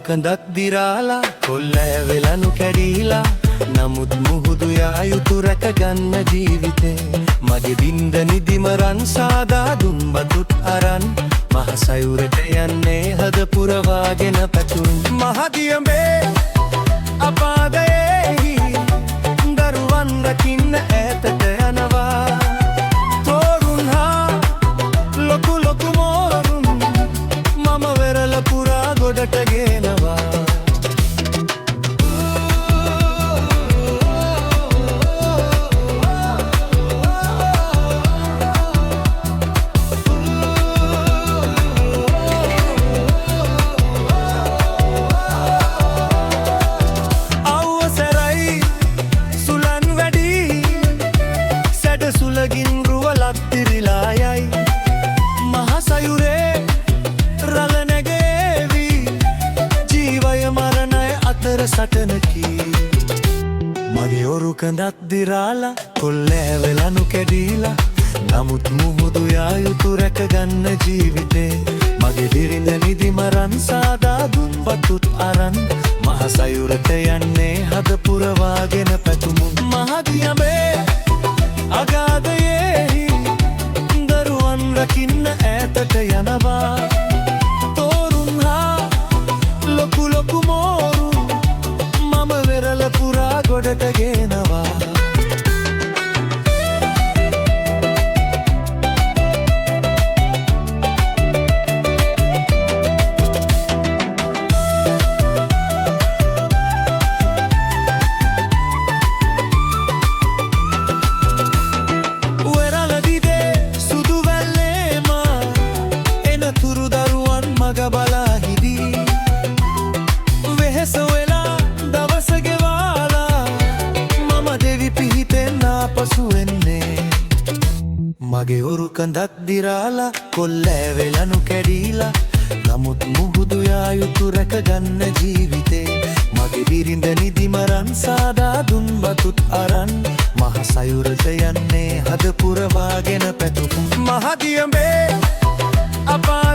කඳක් දිරාලා කොල්ලෑ වෙලනු කැඩීලා නමුත් මුහුදු යා යුතු රැකගන්න ජීවිතේ මගේ බින්ද නිදිමරන් සාදා දුන් බතුත් අරන් මහසයුරට යන්නේ හද පුරවාගෙන පැතුම් මහදියඹේ අපාදයෙහි දරුවන් රකින්න ඈතට යනවා තෝරුන් හා ලොකු ලොකු මෝරුන් මම වෙරළ පුරා ගොඩට ගෙනවා සුලගින් රුවලක් තිරිලා යයි මහසයුරේ රළ නැගේවි ජීවය මරණය අතර සටනකි මගේ ඔරු කඳක් දිරාලා කොල්ලෑ වෙලනු කැඩීලා නමුත් මුහුදු යා යුතු රැකගන්න ජීවිතේ මගේ බිරිඳ නිදිමරන් සාදා දුන් බතුත් අරන් මහසයුරට යන්නේ හද පුරවාගෙන පැතුමුන් මහදියඹේ අගාධයෙහි දරුවන් රකින්න ඈතට යනවා තෝරුන් හා ලොකු ලොකු මෝරුන් මම වෙරළ පුරා ගොඩට ගෙනවා මග බලා හිදී වෙහෙස වෙලා දවස ගෙවාලා මම දෙවි පිහිටෙන් ආපසු එන්නේ මගේ ඔරු කඳක් දිරාලා කොල්ලෑ වෙලනු කැඩීලා නමුත් මුහුදු යා යුතු රැකගන්න ජීවිතේ මගේ බිරිඳ නිදිමරන් සාදා දුන් බතුත් අරන් මහසයුරට යන්නේ හද පුරවාගෙන පැතුම් මහදියඹේ අපා